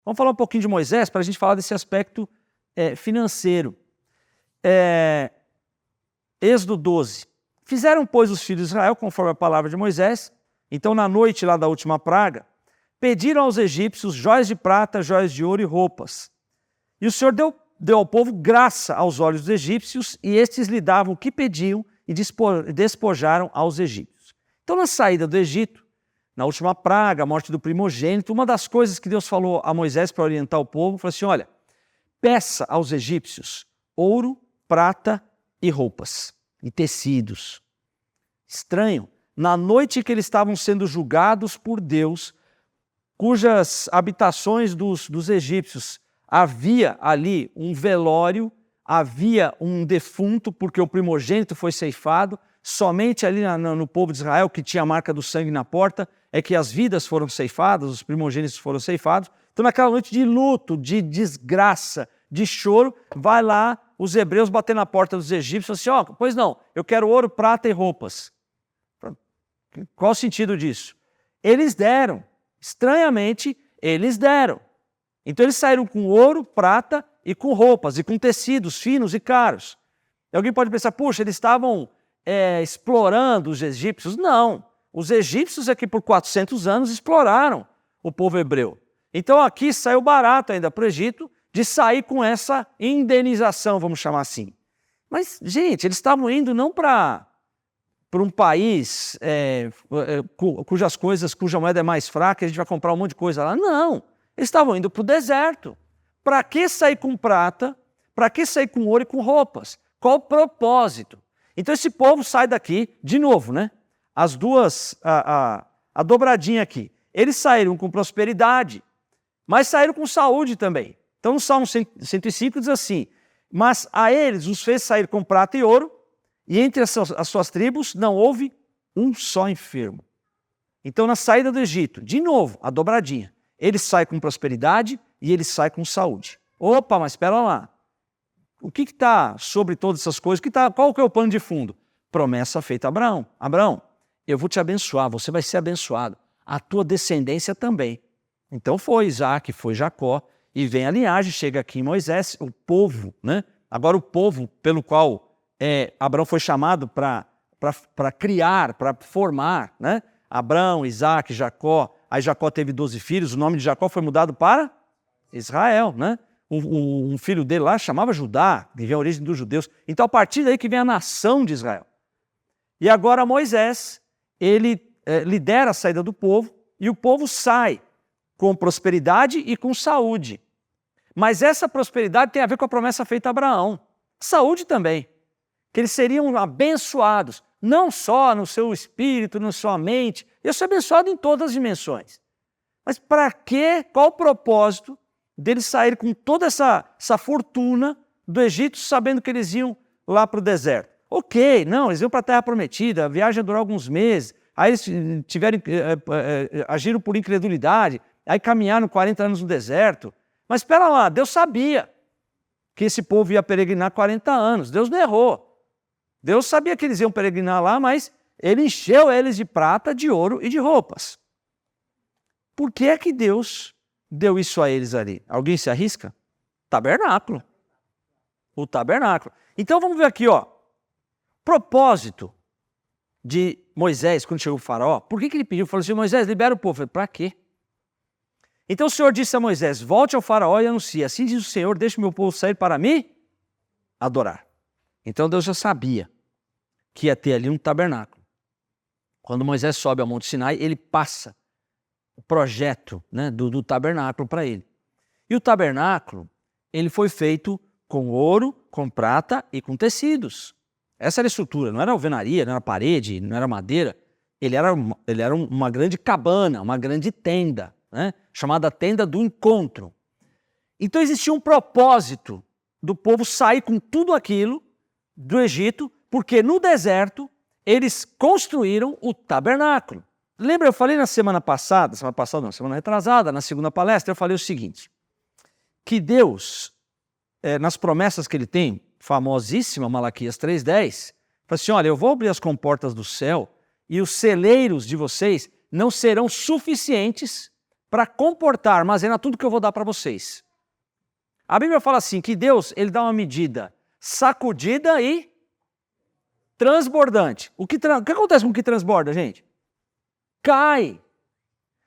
Vamos falar um pouquinho de Moisés para a gente falar desse aspecto financeiro. Êxodo 12. Fizeram, pois, os filhos de Israel conforme a palavra de Moisés. Então, na noite lá da última praga, pediram aos egípcios joias de prata, joias de ouro e roupas. E o Senhor deu ao povo graça aos olhos dos egípcios, e estes lhe davam o que pediam e despojaram aos egípcios. Então, na saída do Egito, na última praga, a morte do primogênito, uma das coisas que Deus falou a Moisés para orientar o povo, falou assim, olha, peça aos egípcios ouro, prata e roupas, e tecidos. Estranho, na noite que eles estavam sendo julgados por Deus, cujas habitações dos egípcios havia ali um velório, havia um defunto, porque o primogênito foi ceifado, somente ali no povo de Israel, que tinha a marca do sangue na porta, é que as vidas foram ceifadas, os primogênitos foram ceifados. Então, naquela noite de luto, de desgraça, de choro, vai lá os hebreus bater na porta dos egípcios e falam assim, pois não, eu quero ouro, prata e roupas. Qual o sentido disso? Eles deram, estranhamente, eles deram. Então eles saíram com ouro, prata e com roupas, e com tecidos finos e caros. E alguém pode pensar, puxa, eles estavam explorando os egípcios. Não, os egípcios é que por 400 anos exploraram o povo hebreu. Então aqui saiu barato ainda para o Egito de sair com essa indenização, vamos chamar assim. Mas, gente, eles estavam indo não para um país cuja moeda é mais fraca, a gente vai comprar um monte de coisa lá. Não, eles estavam indo para o deserto. Para que sair com prata? Para que sair com ouro e com roupas? Qual o propósito? Então esse povo sai daqui, de novo, né? As duas, a dobradinha aqui. Eles saíram com prosperidade, mas saíram com saúde também. Então no Salmo 105 diz assim, mas a eles os fez sair com prata e ouro, e entre as suas tribos não houve um só enfermo. Então na saída do Egito, de novo, a dobradinha. Eles saem com prosperidade e eles saem com saúde. Opa, mas espera lá. O que está sobre todas essas coisas? Qual que é o pano de fundo? Promessa feita a Abraão. Abraão, eu vou te abençoar, você vai ser abençoado. A tua descendência também. Então foi Isaac, foi Jacó, e vem a linhagem, chega aqui em Moisés, o povo, né? Agora o povo pelo qual Abraão foi chamado para criar, para formar, né? Abraão, Isaac, Jacó, aí Jacó teve 12 filhos, o nome de Jacó foi mudado para Israel, né? Um filho dele lá chamava Judá, que vem a origem dos judeus. Então, a partir daí que vem a nação de Israel. E agora Moisés, ele lidera a saída do povo, e o povo sai com prosperidade e com saúde. Mas essa prosperidade tem a ver com a promessa feita a Abraão. Saúde também, que eles seriam abençoados, não só no seu espírito, na sua mente, eu sou abençoado em todas as dimensões. Mas para quê? Qual o propósito deles saírem com toda essa fortuna do Egito, sabendo que eles iam lá para o deserto? Ok, não, eles iam para a Terra Prometida, a viagem ia durar alguns meses, aí eles agiram por incredulidade, aí caminharam 40 anos no deserto. Mas espera lá, Deus sabia que esse povo ia peregrinar 40 anos, Deus não errou. Deus sabia que eles iam peregrinar lá, mas ele encheu eles de prata, de ouro e de roupas. Por que é que Deus deu isso a eles ali? Alguém se arrisca? Tabernáculo. O tabernáculo. Então vamos ver aqui, ó. Propósito de Moisés, quando chegou o faraó, por que ele pediu? Falou assim, Moisés, libera o povo. Para quê? Então o Senhor disse a Moisés, volte ao faraó e anuncie, assim diz o Senhor, deixe o meu povo sair para me adorar. Então Deus já sabia que ia ter ali um tabernáculo. Quando Moisés sobe ao Monte Sinai, ele passa o projeto, né, do tabernáculo para ele. E o tabernáculo, ele foi feito com ouro, com prata e com tecidos. Essa era a estrutura, não era alvenaria, não era parede, não era madeira. Ele era uma grande cabana, uma grande tenda, né, chamada tenda do encontro. Então existia um propósito do povo sair com tudo aquilo do Egito, porque no deserto eles construíram o tabernáculo. Lembra, eu falei semana retrasada, na segunda palestra, eu falei o seguinte, que Deus, nas promessas que ele tem, famosíssima Malaquias 3:10, fala assim, olha, eu vou abrir as comportas do céu e os celeiros de vocês não serão suficientes para comportar, armazenar tudo que eu vou dar para vocês. A Bíblia fala assim, que Deus, ele dá uma medida sacudida e transbordante. O que acontece com o que transborda, gente? Cai.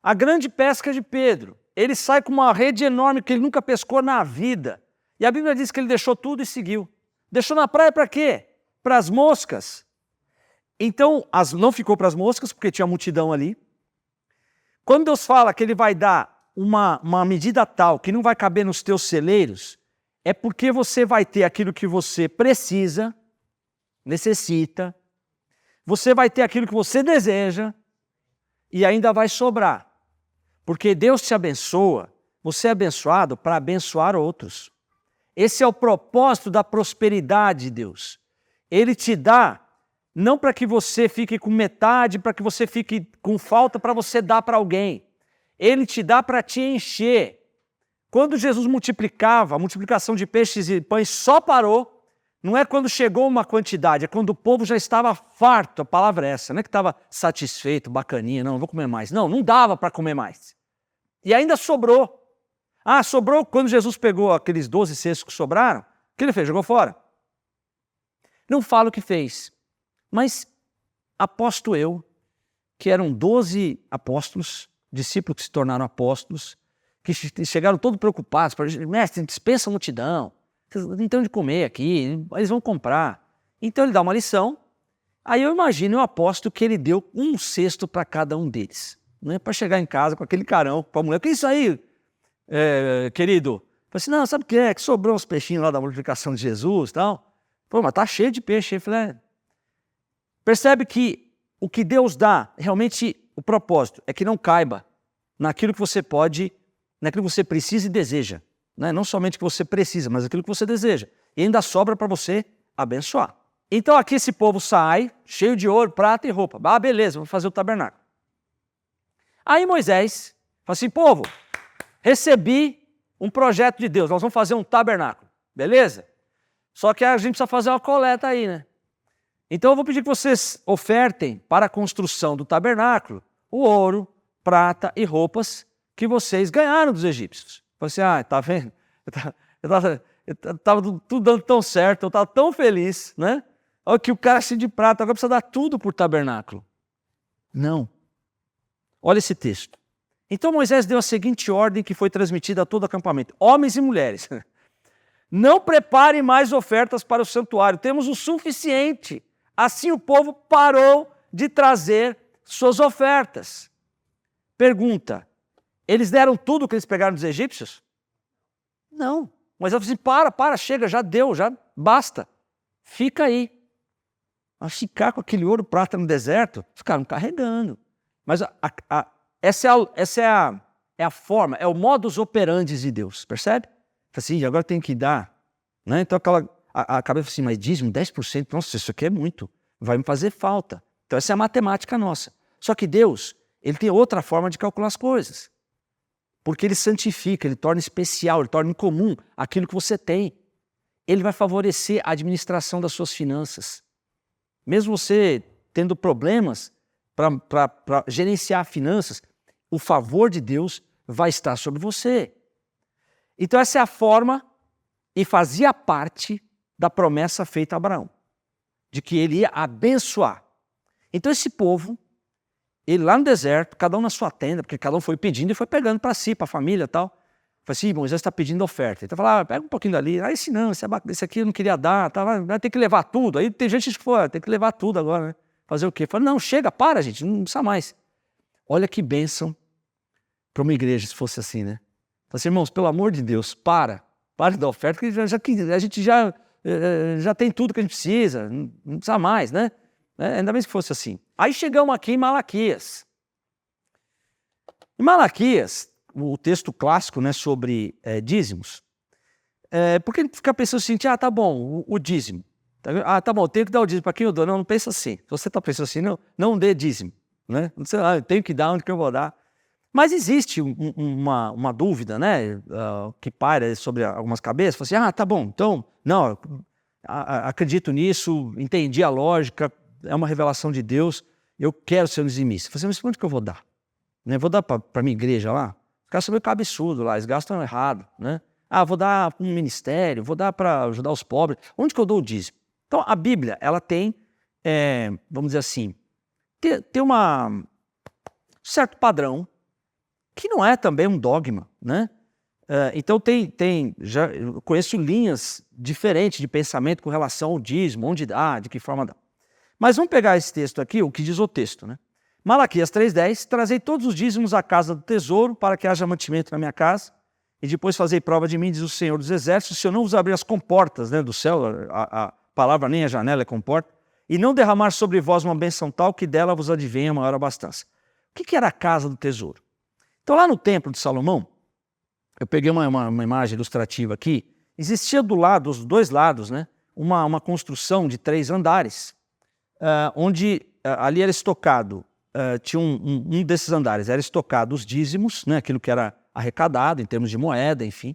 A grande pesca de Pedro. Ele sai com uma rede enorme que ele nunca pescou na vida. E a Bíblia diz que ele deixou tudo e seguiu. Deixou na praia para quê? Para as moscas. Então, não ficou para as moscas, porque tinha multidão ali. Quando Deus fala que ele vai dar uma medida tal que não vai caber nos teus celeiros, é porque você vai ter aquilo que você precisa, necessita, você vai ter aquilo que você deseja e ainda vai sobrar. Porque Deus te abençoa, você é abençoado para abençoar outros. Esse é o propósito da prosperidade de Deus. Ele te dá não para que você fique com metade, para que você fique com falta para você dar para alguém. Ele te dá para te encher. Quando Jesus multiplicava, a multiplicação de peixes e pães só parou, não é quando chegou uma quantidade, é quando o povo já estava farto, a palavra é essa, não é que estava satisfeito, bacaninha, não vou comer mais. Não dava para comer mais. E ainda sobrou. Sobrou quando Jesus pegou aqueles 12 cestos que sobraram, o que ele fez? Jogou fora. Não falo o que fez, mas aposto eu que eram 12 apóstolos, discípulos que se tornaram apóstolos, que chegaram todos preocupados, mestre, dispensa a multidão, vocês não tem onde comer aqui, eles vão comprar. Então ele dá uma lição, aí eu imagino, eu aposto que ele deu um cesto para cada um deles. Não é para chegar em casa com aquele carão, para a mulher, o que é isso aí, querido? Eu falei assim, não, sabe o que é? Que sobrou uns peixinhos lá da multiplicação de Jesus e tal. Pô, mas tá cheio de peixe. Eu falei, percebe que o que Deus dá, realmente o propósito é que não caiba naquilo que você pode, naquilo que você precisa e deseja. Né? Não somente o que você precisa, mas aquilo que você deseja. E ainda sobra para você abençoar. Então aqui esse povo sai, cheio de ouro, prata e roupa. Beleza, vamos fazer o tabernáculo. Aí Moisés fala assim, povo, recebi um projeto de Deus, nós vamos fazer um tabernáculo, beleza? Só que a gente precisa fazer uma coleta aí, né? Então eu vou pedir que vocês ofertem para a construção do tabernáculo o ouro, prata e roupas que vocês ganharam dos egípcios. Eu falei assim, tá vendo? Estava tudo dando tão certo, eu estava tão feliz, né? Olha que o cara assim de prata, agora precisa dar tudo por tabernáculo. Não. Olha esse texto. Então Moisés deu a seguinte ordem que foi transmitida a todo o acampamento. Homens e mulheres, não preparem mais ofertas para o santuário, temos o suficiente. Assim o povo parou de trazer suas ofertas. Pergunta, eles deram tudo que eles pegaram dos egípcios? Não. Moisés falou assim, para, chega, já deu, já basta. Fica aí. Mas ficar com aquele ouro prata no deserto, ficaram carregando. Mas essa é a forma, é o modus operandi de Deus, percebe? Assim, agora tem que dar. Né? Então a cabeça assim, mas dízimo, 10%, nossa, isso aqui é muito, vai me fazer falta. Então essa é a matemática nossa. Só que Deus, ele tem outra forma de calcular as coisas. Porque ele santifica, ele torna especial, ele torna incomum aquilo que você tem. Ele vai favorecer a administração das suas finanças. Mesmo você tendo problemas para gerenciar finanças, o favor de Deus vai estar sobre você. Então essa é a forma e fazia parte da promessa feita a Abraão, de que ele ia abençoar. Então esse povo, ele lá no deserto, cada um na sua tenda, porque cada um foi pedindo e foi pegando para si, para a família e tal. Falei assim, Moisés está pedindo oferta. Então falava, pega um pouquinho dali, esse não, esse aqui eu não queria dar, tá, vai ter que levar tudo. Aí tem gente que falou, tem que levar tudo agora, né? Fazer o quê? Falei, não, chega, para gente, não precisa mais. Olha que bênção para uma igreja se fosse assim, né? Falei assim, irmãos, pelo amor de Deus, para da oferta, que a gente já tem tudo que a gente precisa, não precisa mais, né? Ainda bem que fosse assim. Aí chegamos aqui em Malaquias. Em Malaquias, o texto clássico, né, sobre dízimos, porque ele fica pensando assim, tá bom, o dízimo. Tá bom, eu tenho que dar o dízimo para quem eu dou. Não pensa assim. Se você está pensando assim, não dê dízimo. Né? Não sei, eu tenho que dar, onde que eu vou dar? Mas existe uma dúvida, né, que paira sobre algumas cabeças. Fala assim, tá bom, então, não, acredito nisso, entendi a lógica, é uma revelação de Deus, eu quero ser um dizimista. Fala assim, mas onde que eu vou dar? Né, vou dar para a minha igreja lá? caras são meio cabeçudo lá, eles gastam errado, né? Ah, vou dar para um ministério, vou dar para ajudar os pobres. Onde que eu dou o dízimo? Então, a Bíblia, ela tem, vamos dizer assim, tem um certo padrão, que não é também um dogma, né? Então, eu conheço linhas diferentes de pensamento com relação ao dízimo, onde dá, de que forma dá. Mas vamos pegar esse texto aqui, o que diz o texto, né? Malaquias 3,10, trazei todos os dízimos à casa do tesouro, para que haja mantimento na minha casa, e depois fazei prova de mim, diz o Senhor dos Exércitos, se eu não vos abrir as comportas, né, do céu, a palavra nem a janela é comporta, e não derramar sobre vós uma bênção tal, que dela vos advenha maior abastança. O que era a casa do tesouro? Então, lá no templo de Salomão, eu peguei uma imagem ilustrativa aqui, existia do lado, dos dois lados, né, uma construção de 3 andares, onde ali era estocado, tinha um desses andares, era estocado os dízimos, né, aquilo que era arrecadado em termos de moeda, enfim.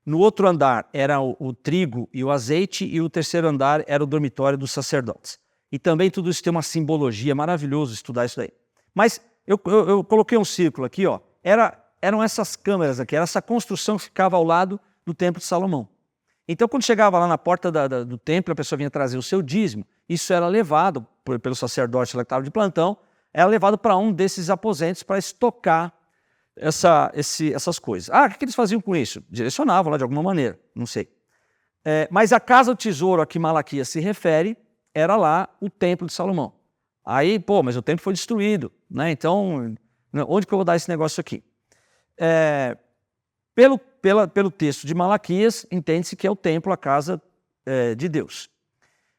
No outro andar era o trigo e o azeite, e o terceiro andar era o dormitório dos sacerdotes. E também tudo isso tem uma simbologia, maravilhoso estudar isso daí. Mas eu coloquei um círculo aqui, ó, eram essas câmeras aqui, era essa construção que ficava ao lado do templo de Salomão. Então, quando chegava lá na porta do templo, a pessoa vinha trazer o seu dízimo, isso era levado pelo sacerdote lá que estava de plantão, era levado para um desses aposentos para estocar essas coisas. O que eles faziam com isso? Direcionavam lá de alguma maneira, não sei. Mas a casa do tesouro a que Malaquias se refere era lá o templo de Salomão. Aí, mas o templo foi destruído, né? Então, onde que eu vou dar esse negócio aqui? Pelo texto de Malaquias, entende-se que é o templo, a casa de Deus.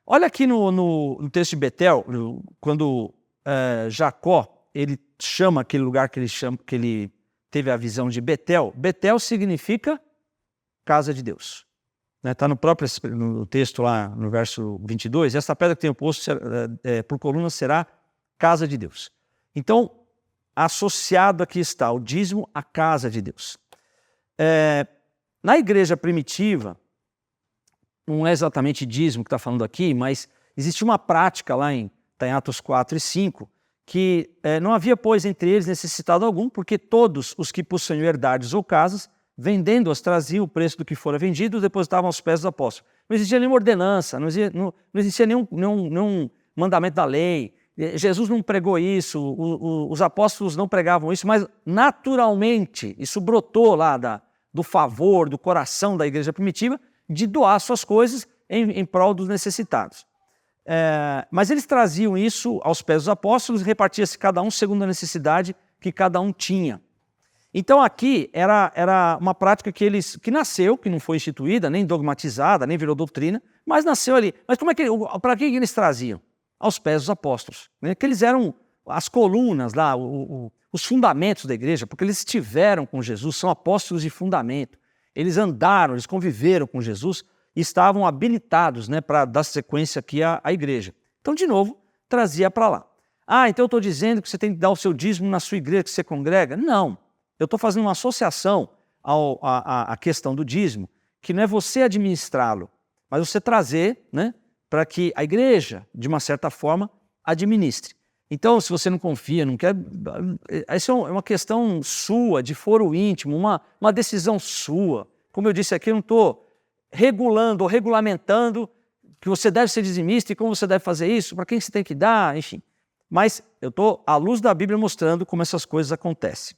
Olha aqui no texto de Betel, quando Jacó, ele chama aquele lugar que ele teve a visão de Betel. Betel significa casa de Deus. Está no próprio no texto lá, no verso 22, essa pedra que tem o posto por coluna será casa de Deus. Então, associado aqui está o dízimo à casa de Deus. Na igreja primitiva, não é exatamente dízimo que está falando aqui, mas existe uma prática lá em Atos 4 e 5, que não havia, pois, entre eles necessitado algum, porque todos os que possuíam herdades ou casas, vendendo-as, traziam o preço do que fora vendido e depositavam aos pés dos apóstolos. Não existia nenhuma ordenança, não existia nenhum mandamento da lei. Jesus não pregou isso, os apóstolos não pregavam isso, mas naturalmente isso brotou lá do favor, do coração da igreja primitiva, de doar suas coisas em prol dos necessitados. Mas eles traziam isso aos pés dos apóstolos e repartia-se cada um segundo a necessidade que cada um tinha. Então aqui era uma prática que nasceu, que não foi instituída, nem dogmatizada, nem virou doutrina, mas nasceu ali. Mas para que eles traziam? Aos pés dos apóstolos, né? Que eles eram as colunas lá, os fundamentos da igreja, porque eles estiveram com Jesus, são apóstolos de fundamento. Eles andaram, eles conviveram com Jesus e estavam habilitados, né, para dar sequência aqui à igreja. Então, de novo, trazia para lá. Então eu estou dizendo que você tem que dar o seu dízimo na sua igreja que você congrega? Não. Eu estou fazendo uma associação à questão do dízimo, que não é você administrá-lo, mas você trazer, né, para que a igreja, de uma certa forma, administre. Então, se você não confia, não quer... Isso é uma questão sua, de foro íntimo, uma decisão sua. Como eu disse aqui, eu não estou regulando ou regulamentando que você deve ser dizimista e como você deve fazer isso, para quem você tem que dar, enfim. Mas eu estou, à luz da Bíblia, mostrando como essas coisas acontecem.